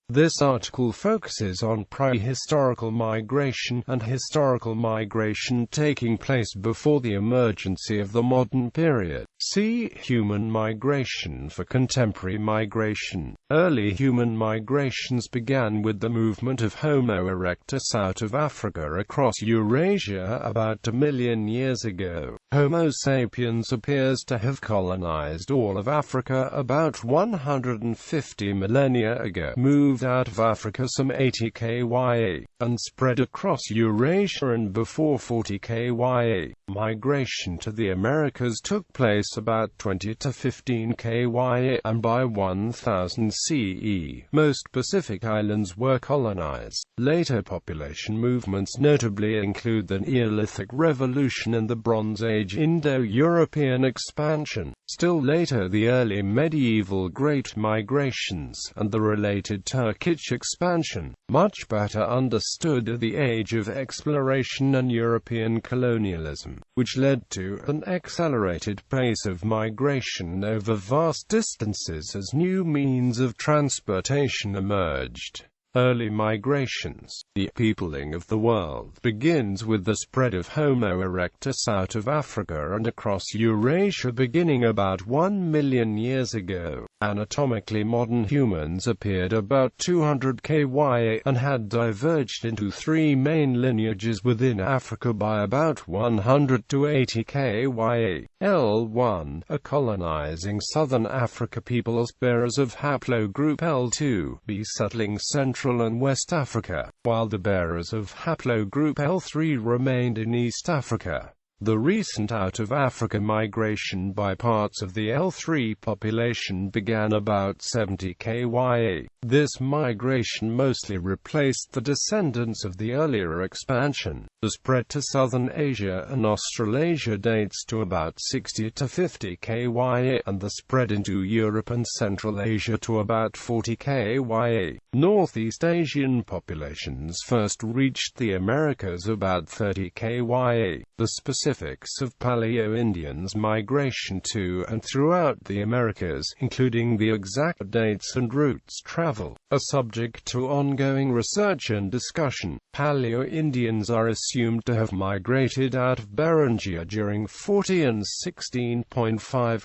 This article focuses on prehistorical migration and historical migration taking place before the emergence of the modern period. See human migration for contemporary migration. Early human migrations began with the movement of Homo erectus out of Africa across Eurasia about 1 million years ago. Homo sapiens appears to have colonized all of Africa about 150 millennia ago, moved out of Africa some 80 kya, and spread across Eurasia, and before 40 kya. Migration to the Americas took place about 20 to 15 kya, and by 1000 CE, most Pacific islands were colonized. Later population movements notably include the Neolithic Revolution and the Bronze Age Indo-European Expansion. Still later the early medieval Great Migrations, and the related Turkish expansion. Much better understood are the Age of Exploration and European colonialism, which led to an accelerated pace of migration over vast distances as new means of transportation emerged. Early migrations. The peopling of the world begins with the spread of Homo erectus out of Africa and across Eurasia beginning about 1 million years ago. Anatomically modern humans appeared about 200 kya and had diverged into three main lineages within Africa by about 100 to 80 kya. L1, a colonizing southern Africa peoples bearers of haplogroup L2, be settling Central and West Africa, while the bearers of haplogroup L3 remained in East Africa. The recent out-of-Africa migration by parts of the L3 population began about 70 kya. This migration mostly replaced the descendants of the earlier expansion. The spread to southern Asia and Australasia dates to about 60 to 50 kya, and the spread into Europe and Central Asia to about 40 kya. Northeast Asian populations first reached the Americas about 30 kya. The specifics of Paleo-Indians migration to and throughout the Americas, including the exact dates and routes travel, are subject to ongoing research and discussion. Paleo-Indians are assumed to have migrated out of Beringia during 40 and 16.5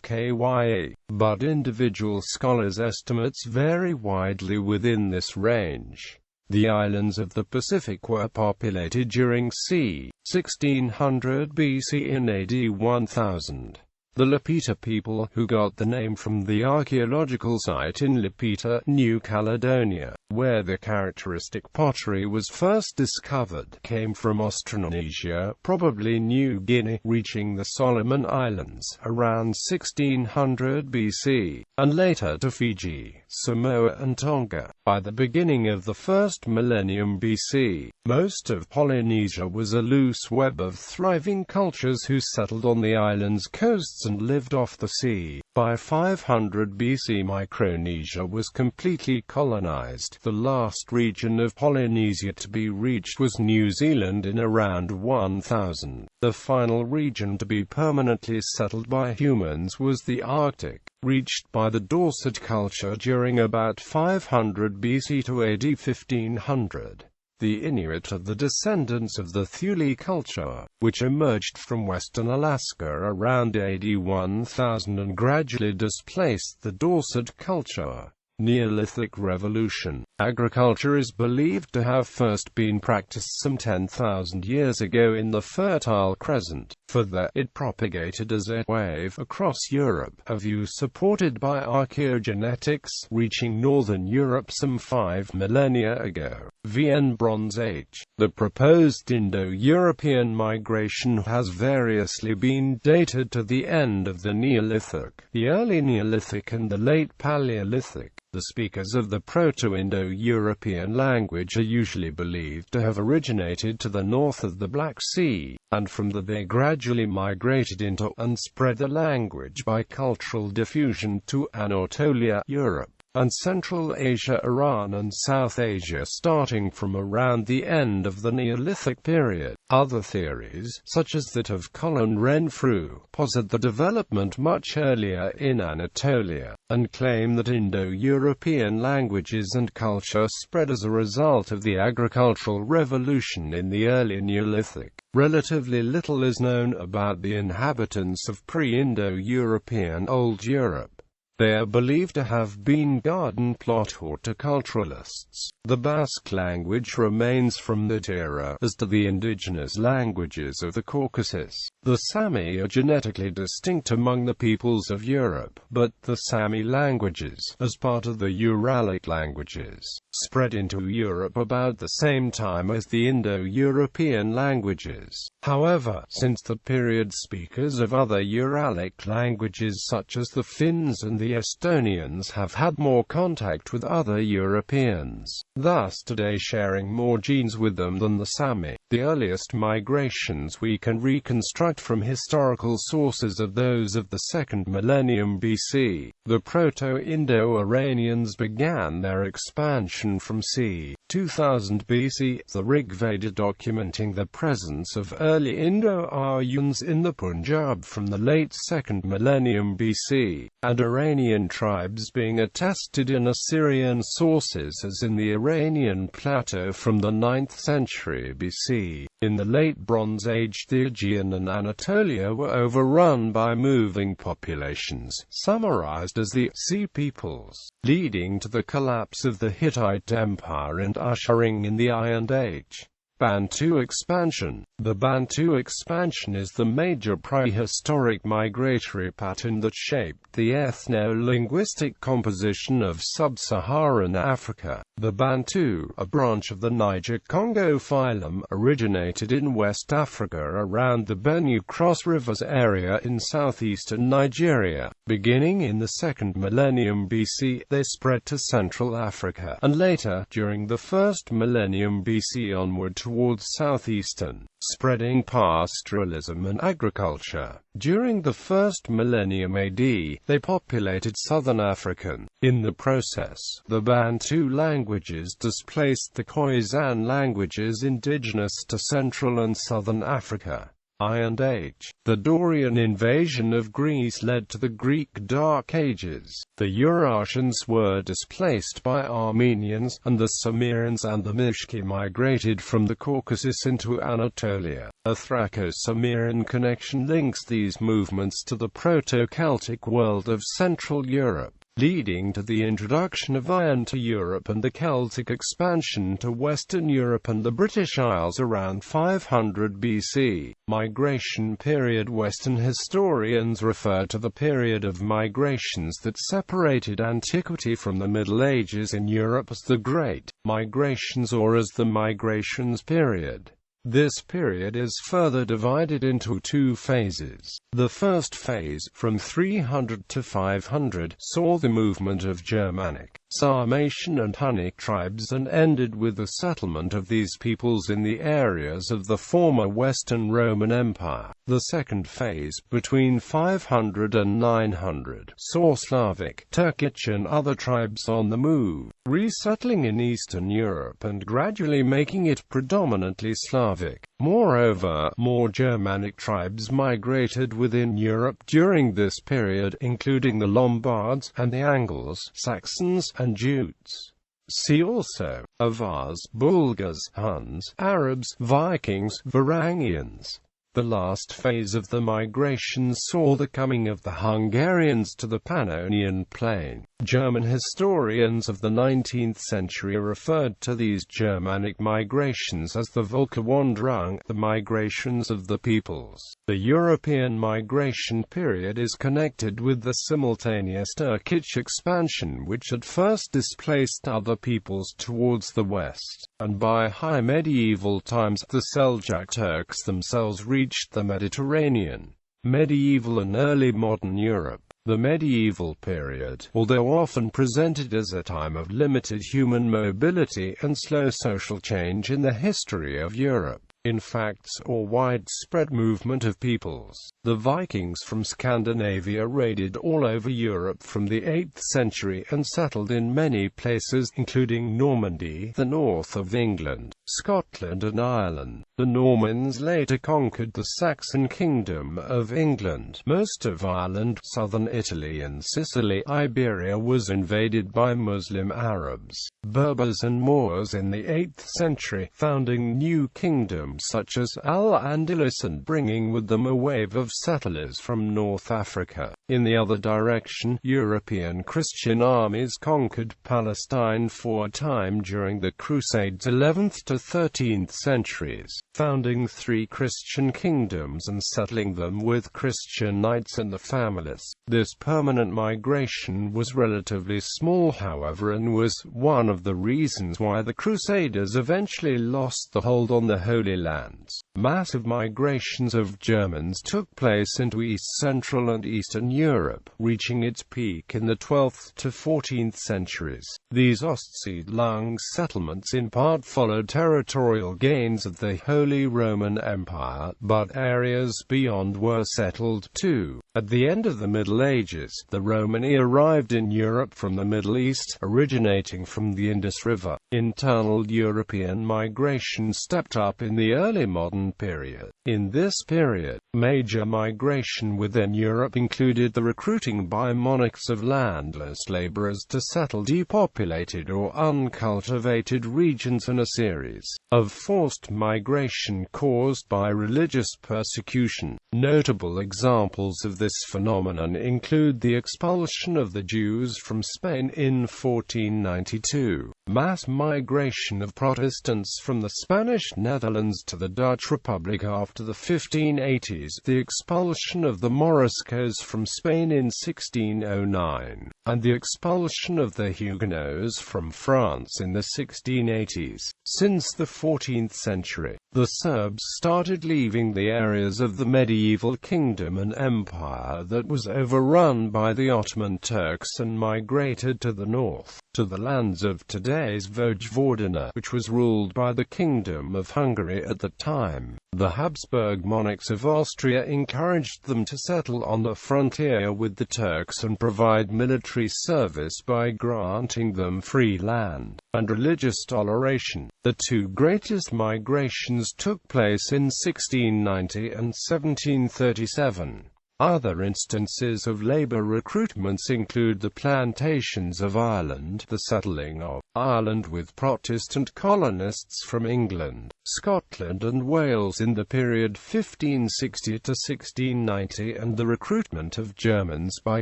kya, but individual scholars' estimates vary widely within this range. The islands of the Pacific were populated during c. 1600 BC and AD 1000. The Lapita people, who got the name from the archaeological site in Lapita, New Caledonia, where the characteristic pottery was first discovered, came from Austronesia, probably New Guinea, reaching the Solomon Islands around 1600 BC, and later to Fiji, Samoa and Tonga. By the beginning of the first millennium BC, most of Polynesia was a loose web of thriving cultures who settled on the island's coasts and lived off the sea. By 500 BC Micronesia was completely colonized. The last region of Polynesia to be reached was New Zealand in around 1000. The final region to be permanently settled by humans was the Arctic, reached by the Dorset culture during about 500 BC to AD 1500. The Inuit are the descendants of the Thule culture, which emerged from western Alaska around AD 1000 and gradually displaced the Dorset culture. Neolithic Revolution. Agriculture is believed to have first been practiced some 10,000 years ago in the Fertile Crescent. Further, it propagated as a wave across Europe, a view supported by archaeogenetics, reaching northern Europe some 5 millennia ago. VN Bronze Age. The proposed Indo-European migration has variously been dated to the end of the Neolithic, the early Neolithic and the late Paleolithic. The speakers of the Proto-Indo-European language are usually believed to have originated to the north of the Black Sea, and from there they gradually migrated into and spread the language by cultural diffusion to Anatolia, Europe. and Central Asia, Iran and South Asia starting from around the end of the Neolithic period. Other theories, such as that of Colin Renfrew, posit the development much earlier in Anatolia, and claim that Indo-European languages and culture spread as a result of the agricultural revolution in the early Neolithic. Relatively little is known about the inhabitants of pre-Indo-European Old Europe. They are believed to have been garden plot horticulturalists. The Basque language remains from that era, as do the indigenous languages of the Caucasus. The Sami are genetically distinct among the peoples of Europe, but the Sami languages, as part of the Uralic languages, spread into Europe about the same time as the Indo-European languages. However, since that period, speakers of other Uralic languages such as the Finns and the Estonians have had more contact with other Europeans, thus today sharing more genes with them than the Sami. The earliest migrations we can reconstruct from historical sources are those of the second millennium BC. The Proto-Indo-Iranians began their expansion from c. 2000 BC, the Rig Veda documenting the presence of early Indo-Aryans in the Punjab from the late second millennium BC, and Iranian tribes being attested in Assyrian sources as in the Iranian plateau from the 9th century BC. In the late Bronze Age, the Aegean and Anatolia were overrun by moving populations, summarized as the Sea Peoples, leading to the collapse of the Hittite Empire and ushering in the Iron Age. Bantu Expansion. The Bantu Expansion is the major prehistoric migratory pattern that shaped the ethno-linguistic composition of sub-Saharan Africa. The Bantu, a branch of the Niger-Congo phylum, originated in West Africa around the Benue Cross Rivers area in southeastern Nigeria. Beginning in the second millennium BC, they spread to Central Africa, and later, during the first millennium BC onward towards southeastern, spreading pastoralism and agriculture. During the first millennium AD, they populated southern African. In the process, the Bantu languages displaced the Khoisan languages indigenous to Central and Southern Africa. Iron Age. The Dorian invasion of Greece led to the Greek Dark Ages. The Eurasians were displaced by Armenians, and the Sumerians and the Mishki migrated from the Caucasus into Anatolia. A Thraco-Sumerian connection links these movements to the Proto-Celtic world of Central Europe, leading to the introduction of iron to Europe and the Celtic expansion to Western Europe and the British Isles around 500 BC. Migration period. Western historians refer to the period of migrations that separated antiquity from the Middle Ages in Europe as the Great Migrations or as the Migrations period. This period is further divided into two phases. The first phase, from 300 to 500, saw the movement of Germanic, Sarmatian and Hunnic tribes and ended with the settlement of these peoples in the areas of the former Western Roman Empire. The second phase, between 500 and 900, saw Slavic, Turkic and other tribes on the move, resettling in Eastern Europe and gradually making it predominantly Slavic. Moreover, more Germanic tribes migrated within Europe during this period, including the Lombards and the Angles, Saxons and Jutes. See also: Avars, Bulgars, Huns, Arabs, Vikings, Varangians. The last phase of the migration saw the coming of the Hungarians to the Pannonian Plain. German historians of the 19th century referred to these Germanic migrations as the Völkerwanderung, the migrations of the peoples. The European migration period is connected with the simultaneous Turkic expansion, which at first displaced other peoples towards the west, and by high medieval times, the Seljuk Turks themselves reached the Mediterranean. Medieval and early modern Europe. The medieval period, although often presented as a time of limited human mobility and slow social change in the history of Europe, in fact saw widespread movement of peoples. The Vikings from Scandinavia raided all over Europe from the 8th century and settled in many places, including Normandy, the north of England, Scotland and Ireland. The Normans later conquered the Saxon Kingdom of England. Most of Ireland, southern Italy and Sicily. Iberia was invaded by Muslim Arabs, Berbers and Moors in the 8th century, founding new kingdoms such as Al-Andalus and bringing with them a wave of settlers from North Africa. In the other direction, European Christian armies conquered Palestine for a time during the Crusades 11th to 13th centuries, founding 3 Christian kingdoms and settling them with Christian knights and the families. This permanent migration was relatively small, however, and was one of the reasons why the Crusaders eventually lost the hold on the Holy Lands. Massive migrations of Germans took place into East Central and Eastern Europe, reaching its peak in the 12th to 14th centuries. These Ostsiedlungs settlements in part followed territorial gains of the Holy Roman Empire, but areas beyond were settled too. At the end of the Middle Ages, the Romani arrived in Europe from the Middle East, originating from the Indus River. Internal European migration stepped up in the early modern period. In this period, major migration within Europe included the recruiting by monarchs of landless laborers to settle depopulated or uncultivated regions and a series of forced migration caused by religious persecution. Notable examples of this phenomenon include the expulsion of the Jews from Spain in 1492, mass migration of Protestants from the Spanish Netherlands to the Dutch Republic after the 1580s, the expulsion of the Moriscos from Spain in 1609, and the expulsion of the Huguenots from France in the 1680s. Since the 14th century, the Serbs started leaving the areas of the medieval kingdom and empire that was overrun by the Ottoman Turks and migrated to the north, to the lands of today's Vojvodina, which was ruled by the Kingdom of Hungary at the time. The Habsburg monarchs of Austria encouraged them to settle on the frontier with the Turks and provide military service by granting them free land and religious toleration. The 2 greatest migrations took place in 1690 and 1737. Other instances of labor recruitments include the plantations of Ireland, the settling of Ireland with Protestant colonists from England, Scotland and Wales in the period 1560 to 1690, and the recruitment of Germans by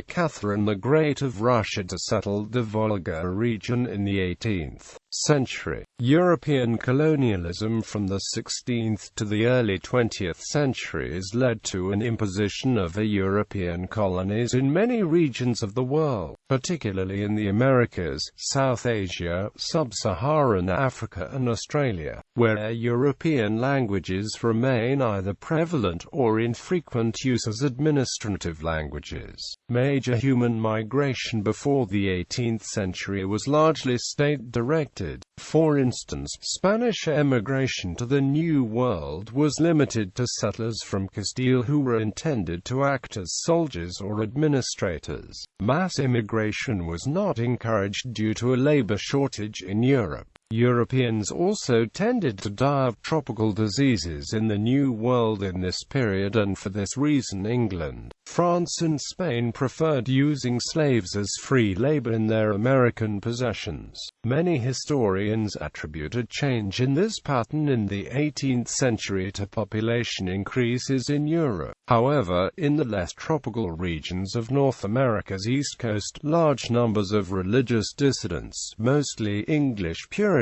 Catherine the Great of Russia to settle the Volga region in the 18th century. European colonialism from the 16th to the early 20th centuries led to an imposition of European colonies in many regions of the world, particularly in the Americas, South Asia, Sub-Saharan Africa and Australia, where European languages remain either prevalent or in frequent use as administrative languages. Major human migration before the 18th century was largely state-directed. For instance, Spanish emigration to the New World was limited to settlers from Castile who were intended to act as soldiers or administrators. Mass immigration was not encouraged due to a labor shortage in Europe. Europeans also tended to die of tropical diseases in the New World in this period, and for this reason England, France and Spain preferred using slaves as free labor in their American possessions. Many historians attribute a change in this pattern in the 18th century to population increases in Europe. However, in the less tropical regions of North America's east coast, large numbers of religious dissidents, mostly English Puritans,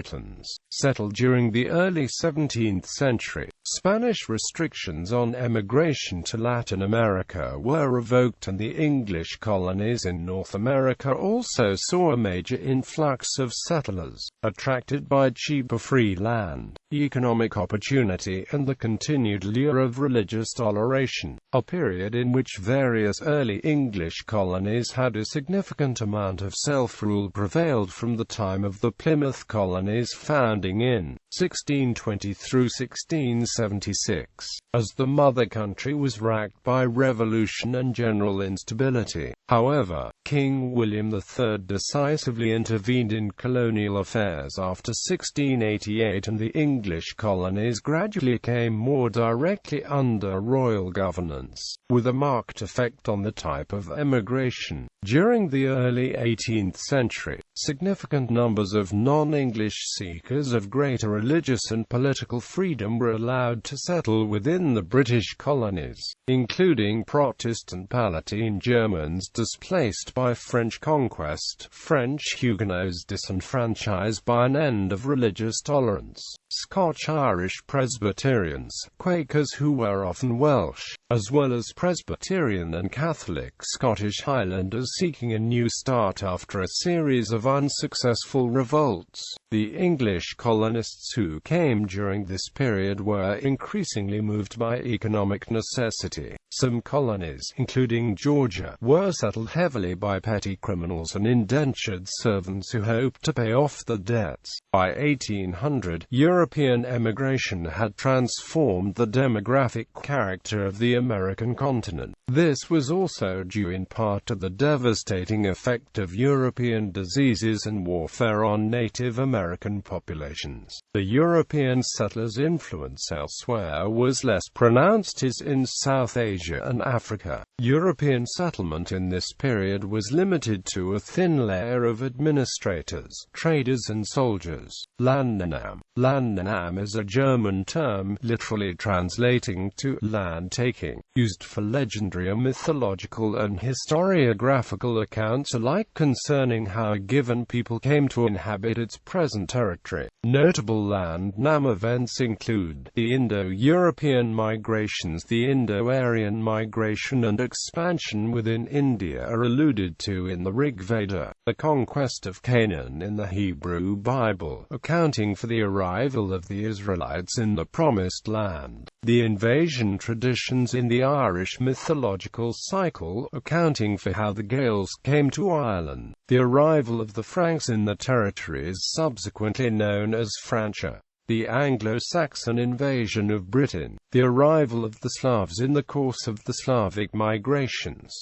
settled during the early 17th century. Spanish restrictions on emigration to Latin America were revoked, and the English colonies in North America also saw a major influx of settlers, attracted by cheaper free land, economic opportunity and the continued lure of religious toleration. a period in which various early English colonies had a significant amount of self-rule prevailed from the time of the Plymouth colony's founding in 1620 through 1676, as the mother country was racked by revolution and general instability. However, King William III decisively intervened in colonial affairs after 1688, and the English colonies gradually came more directly under royal governance, with a marked effect on the type of emigration. During the early 18th century, significant numbers of non-English seekers of greater religious and political freedom were allowed to settle within the British colonies, including Protestant Palatine Germans displaced by French conquest, French Huguenots disenfranchised by an end of religious tolerance, Scotch-Irish Presbyterians, Quakers who were often Welsh, as well as Presbyterian and Catholic Scottish Highlanders seeking a new start after a series of unsuccessful revolts. The English colonists who came during this period were increasingly moved by economic necessity. Some colonies, including Georgia, were settled heavily by petty criminals and indentured servants who hoped to pay off the debts. By 1800, European emigration had transformed the demographic character of the American continent. This was also due in part to the devastating effect of European diseases and warfare on Native American populations. The European settlers' influence elsewhere was less pronounced as in South Asia and Africa. European settlement in this period was limited to a thin layer of administrators, traders and soldiers. Landnahme. Landnahme is a German term, literally translating to land taking, used for legendary or mythological and historiographical accounts alike concerning how a given people came to inhabit its present territory. Notable landnahme events include the Indo-European migrations, the Indo-Aryan migration and expansion within India are alluded to in the Rig Veda, the conquest of Canaan in the Hebrew Bible, accounting for the arrival of the Israelites in the Promised Land, the invasion traditions in the Irish mythological cycle, accounting for how the Gaels came to Ireland, the arrival of the Franks in the territories subsequently known as Francia, the Anglo-Saxon invasion of Britain, the arrival of the Slavs in the course of the Slavic migrations,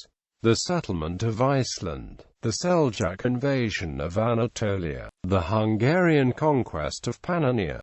the settlement of Iceland, the Seljuk invasion of Anatolia, the Hungarian conquest of Pannonia,